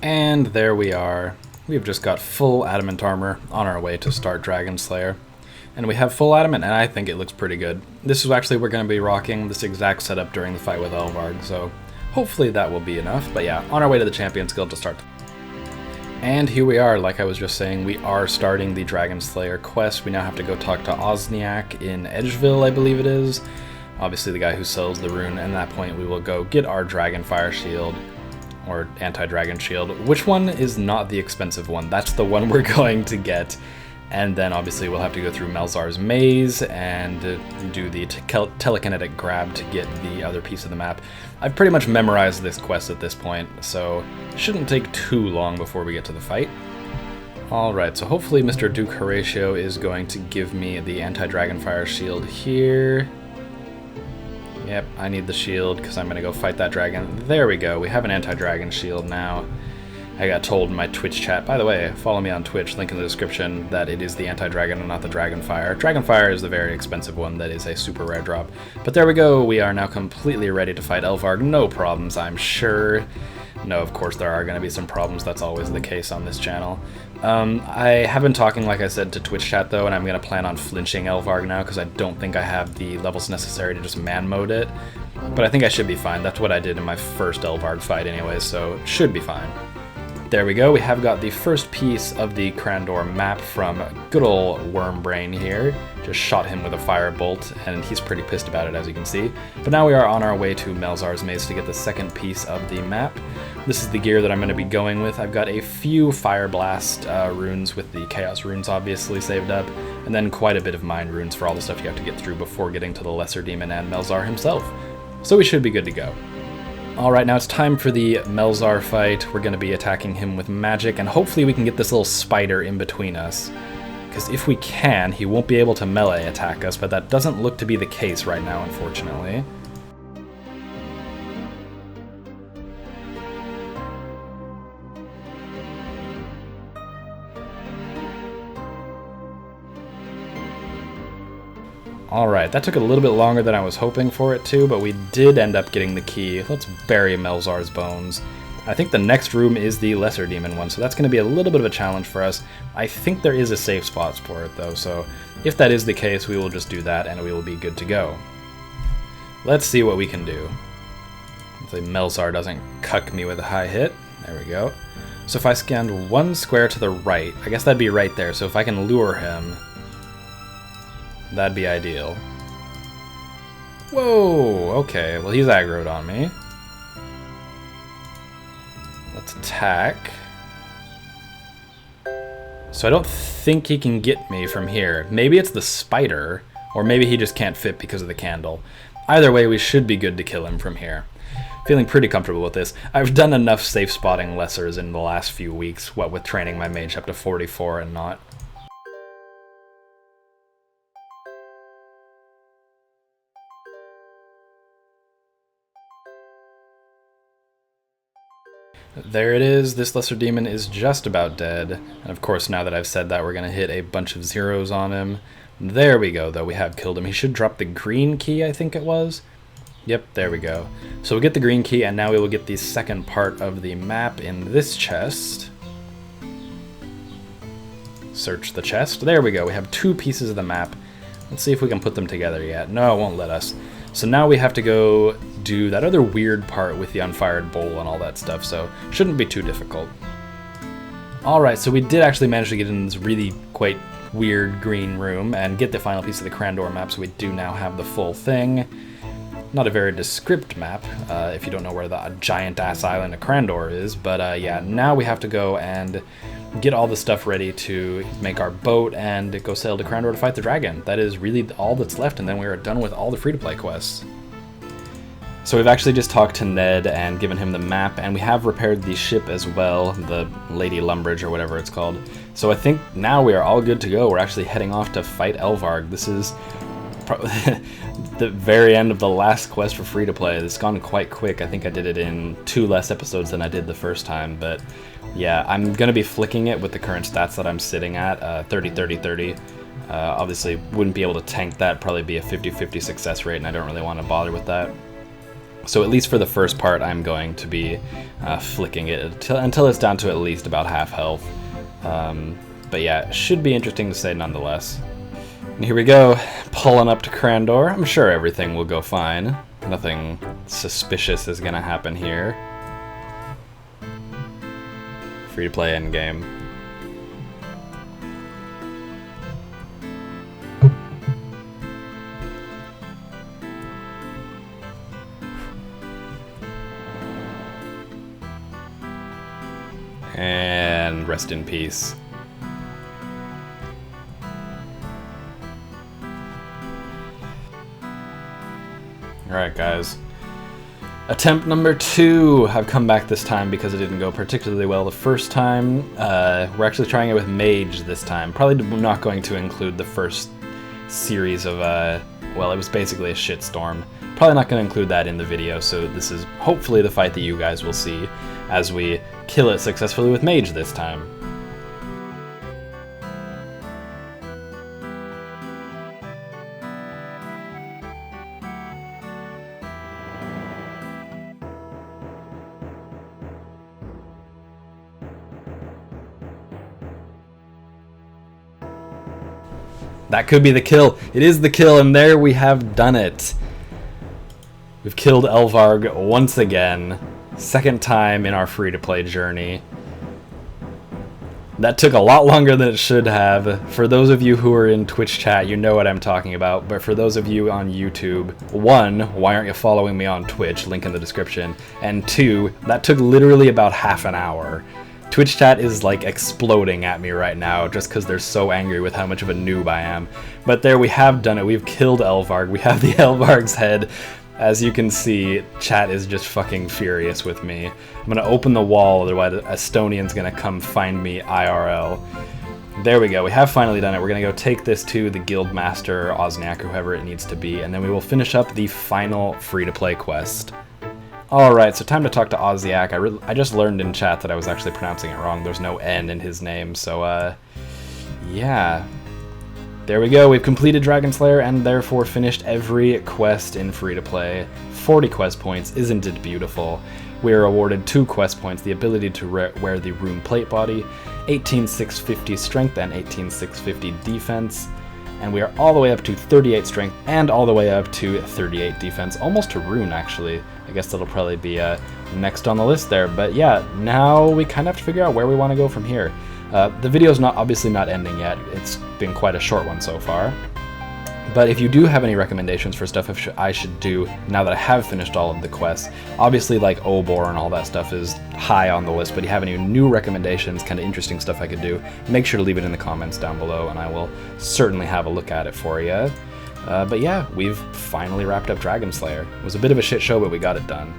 And there we are. We've just got full adamant armor on our way to start Dragon Slayer. And we have full adamant, and I think it looks pretty good. This is actually, we're going to be rocking this exact setup during the fight with Elvarg, so hopefully that will be enough. But yeah, on our way to the Champions Guild to start. And here we are, like I was just saying, we are starting the Dragon Slayer quest. We now have to go talk to Osniak in Edgeville, I believe it is. Obviously the guy who sells the rune, and at that point we will go get our Dragon Fire Shield. Or anti-dragon shield. Which one is not the expensive one? That's the one we're going to get. And then obviously we'll have to go through Melzar's maze and do the telekinetic grab to get the other piece of the map. I've pretty much memorized this quest at this point, so it shouldn't take too long before we get to the fight. Alright, so hopefully Mr. Duke Horatio is going to give me the anti-dragon fire shield here. Yep, I need the shield because I'm going to go fight that dragon. There we go, we have an anti-dragon shield now. I got told in my Twitch chat, by the way, follow me on Twitch, link in the description, that it is the anti-dragon and not the Dragonfire. Dragonfire is the very expensive one that is a super rare drop. But there we go, we are now completely ready to fight Elvarg. No problems, I'm sure. No, of course there are going to be some problems, that's always the case on this channel. I have been talking, like I said, to Twitch chat though, and I'm going to plan on flinching Elvarg now because I don't think I have the levels necessary to just man mode it. But I think I should be fine. That's what I did in my first Elvarg fight anyway, so it should be fine. There we go, we have got the first piece of the Crandor map from good ol' Wormbrain here. Just shot him with a firebolt, and he's pretty pissed about it, as you can see. But now we are on our way to Melzar's Maze to get the second piece of the map. This is the gear that I'm going to be going with. I've got a few Fire Blast runes with the Chaos runes obviously saved up, and then quite a bit of Mind runes for all the stuff you have to get through before getting to the Lesser Demon and Melzar himself. So we should be good to go. Alright, now it's time for the Melzar fight. We're going to be attacking him with magic, and hopefully we can get this little spider in between us. Because if we can, he won't be able to melee attack us, but that doesn't look to be the case right now, unfortunately. Alright, that took a little bit longer than I was hoping for it to, but we did end up getting the key. Let's bury Melzar's bones. I think the next room is the Lesser Demon one, so that's going to be a little bit of a challenge for us. I think there is a safe spot for it though, so if that is the case, we will just do that and we will be good to go. Let's see what we can do. Hopefully Melzar doesn't cuck me with a high hit. There we go. So if I scanned one square to the right, I guess that'd be right there, so if I can lure him, that'd be ideal. Whoa, okay, well he's aggroed on me. Let's attack. So I don't think he can get me from here. Maybe it's the spider, or maybe he just can't fit because of the candle. Either way, we should be good to kill him from here. Feeling pretty comfortable with this. I've done enough safe spotting lessers in the last few weeks, what with training my mage up to 44 and not. There it is, this Lesser Demon is just about dead. And of course, now that I've said that, we're going to hit a bunch of zeros on him. There we go, though, we have killed him. He should drop the green key, I think it was. Yep, there we go. So we get the green key, and now we will get the second part of the map in this chest. Search the chest. There we go, we have two pieces of the map. Let's see if we can put them together yet. No, it won't let us. So now we have to go do that other weird part with the unfired bowl and all that stuff, so shouldn't be too difficult. Alright, so we did actually manage to get in this really quite weird green room and get the final piece of the Crandor map, so we do now have the full thing. Not a very descript map, if you don't know where the giant-ass island of Crandor is, but yeah, now we have to go and get all the stuff ready to make our boat and go sail to Crandor to fight the dragon. That is really all that's left, and then we are done with all the free-to-play quests. So we've actually just talked to Ned and given him the map, and we have repaired the ship as well, the Lady Lumbridge or whatever it's called. So I think now we are all good to go. We're actually heading off to fight Elvarg. This is probably the very end of the last quest for free-to-play. It's gone quite quick. I think I did it in 2 less episodes than I did the first time, but yeah, I'm going to be flicking it with the current stats that I'm sitting at, 30, 30, 30. Obviously, wouldn't be able to tank that, probably be a 50-50 success rate, and I don't really want to bother with that. So at least for the first part, I'm going to be flicking it until it's down to at least about half health. But yeah, it should be interesting to say nonetheless. And here we go, pulling up to Crandor. I'm sure everything will go fine. Nothing suspicious is gonna happen here. Free to play endgame. And rest in peace. Alright guys, attempt number 2. I've come back this time because it didn't go particularly well the first time. We're actually trying it with Mage this time. Probably not going to include the first series of, well, it was basically a shitstorm. Probably not going to include that in the video, so this is hopefully the fight that you guys will see as we kill it successfully with Mage this time. That could be the kill. It is the kill, and there we have done it. We've killed Elvarg once again. Second time in our free-to-play journey. That took a lot longer than it should have. For those of you who are in Twitch chat, you know what I'm talking about. But for those of you on YouTube, 1, why aren't you following me on Twitch? Link in the description. And 2, that took literally about half an hour. Twitch chat is like exploding at me right now just because they're so angry with how much of a noob I am. But there, we have done it. We've killed Elvarg. We have the Elvarg's head. As you can see, chat is just fucking furious with me. I'm gonna open the wall, otherwise Estonian's gonna come find me IRL. There we go, we have finally done it. We're gonna go take this to the Guildmaster, Osniak, whoever it needs to be, and then we will finish up the final free-to-play quest. Alright, so time to talk to Osniak. I just learned in chat that I was actually pronouncing it wrong. There's no N in his name, so yeah. There we go, we've completed Dragon Slayer and therefore finished every quest in free-to-play. 40 quest points, isn't it beautiful? We are awarded 2 quest points, the ability to wear the rune plate body, 18,650 strength and 18,650 defense, and we are all the way up to 38 strength and all the way up to 38 defense, almost to rune actually. I guess that'll probably be next on the list there, but yeah, now we kind of have to figure out where we want to go from here. The video's obviously not ending yet. It's been quite a short one so far. But if you do have any recommendations for stuff I should do now that I have finished all of the quests, obviously like Obor and all that stuff is high on the list, but if you have any new recommendations, kind of interesting stuff I could do, make sure to leave it in the comments down below and I will certainly have a look at it for you. But yeah, we've finally wrapped up Dragon Slayer. It was a bit of a shit show, but we got it done.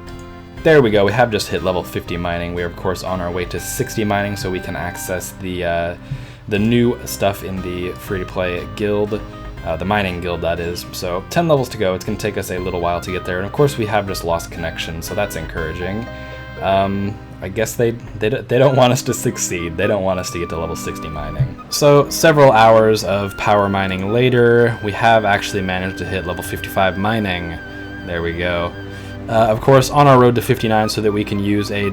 There we go, we have just hit level 50 mining. We are of course on our way to 60 mining so we can access the new stuff in the free-to-play guild, the mining guild that is. So 10 levels to go, it's going to take us a little while to get there, and of course we have just lost connection, so that's encouraging. I guess they don't want us to succeed, they don't want us to get to level 60 mining. So several hours of power mining later, we have actually managed to hit level 55 mining. There we go. Of course, on our road to 59 so that we can use a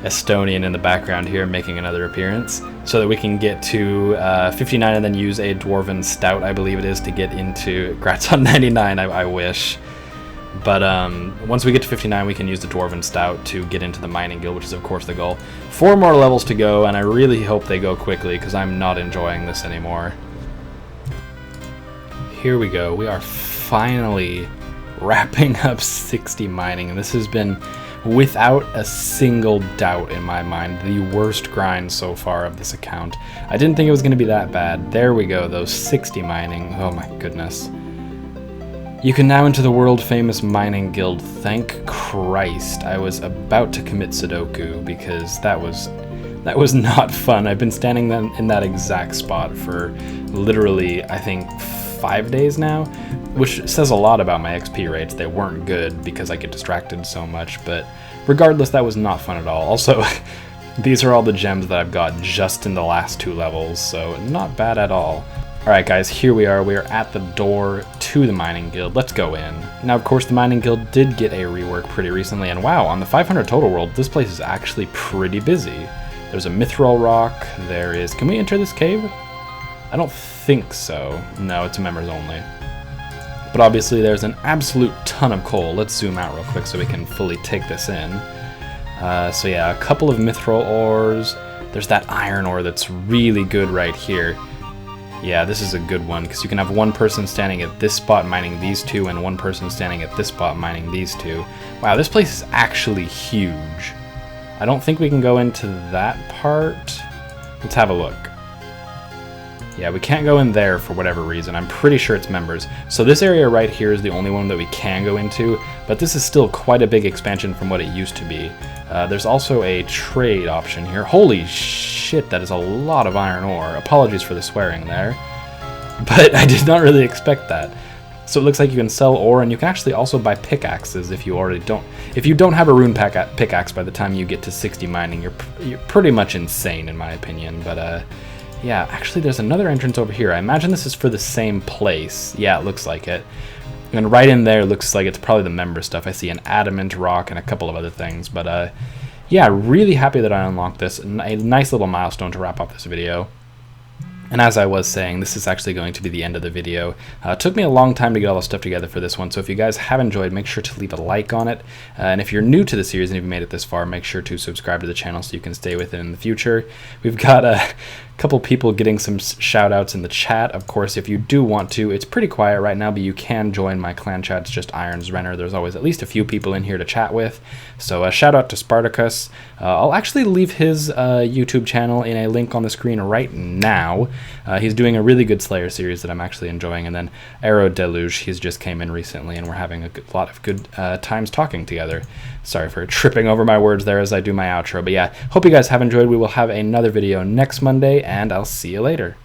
Estonian in the background here making another appearance, so that we can get to 59 and then use a Dwarven Stout, I believe it is, to get into Gratzon 99, I wish. But once we get to 59, we can use the Dwarven Stout to get into the Mining Guild, which is of course the goal. 4 more levels to go, and I really hope they go quickly, because I'm not enjoying this anymore. Here we go, we are finally wrapping up 60 mining, and this has been, without a single doubt in my mind, the worst grind so far of this account. I didn't think it was going to be that bad. There we go, those 60 mining, oh my goodness. You can now enter the world-famous mining guild. Thank Christ. I was about to commit Sudoku because that was not fun. I've been standing in that exact spot for literally, I think, 5 days now, which says a lot about my XP rates. They weren't good because I get distracted so much, but regardless, that was not fun at all. Also, these are all the gems that I've got just in the last 2 levels, so not bad at all. Alright guys, here we are. We are at the door to the mining guild. Let's go in. Now of course the mining guild did get a rework pretty recently, and wow, on the 500 total world, this place is actually pretty busy. There's a mithril rock, there is... Can we enter this cave? I don't think so. No, it's members only. But obviously there's an absolute ton of coal. Let's zoom out real quick so we can fully take this in. So yeah, a couple of mithril ores. There's that iron ore that's really good right here. Yeah, this is a good one, because you can have one person standing at this spot mining these two, and one person standing at this spot mining these two. Wow, this place is actually huge. I don't think we can go into that part. Let's have a look. Yeah, we can't go in there for whatever reason. I'm pretty sure it's members. So this area right here is the only one that we can go into, but this is still quite a big expansion from what it used to be. There's also a trade option here. Holy shit, that is a lot of iron ore. Apologies for the swearing there, but I did not really expect that. So it looks like you can sell ore, and you can actually also buy pickaxes if you already don't. If you don't have a rune pickaxe by the time you get to 60 mining, you're pretty much insane in my opinion. But yeah, actually there's another entrance over here. I imagine this is for the same place. Yeah, it looks like it. And right in there looks like it's probably the member stuff. I see an adamant rock and a couple of other things. But yeah, really happy that I unlocked this. A nice little milestone to wrap up this video. And as I was saying, this is actually going to be the end of the video. It took me a long time to get all the stuff together for this one, so if you guys have enjoyed, make sure to leave a like on it. And if you're new to the series and you've made it this far, make sure to subscribe to the channel so you can stay with it in the future. We've got a couple people getting some shout outs in the chat. Of course, if you do want to, it's pretty quiet right now, but you can join my clan chat. It's just Irons Renner. There's always at least a few people in here to chat with. So a shout out to Spartacus. I'll actually leave his YouTube channel in a link on the screen right now. He's doing a really good Slayer series that I'm actually enjoying. And then Arrow Deluge, he's just came in recently, and we're having a lot of good times talking together. Sorry for tripping over my words there as I do my outro. But yeah, hope you guys have enjoyed. We will have another video next Monday, and I'll see you later.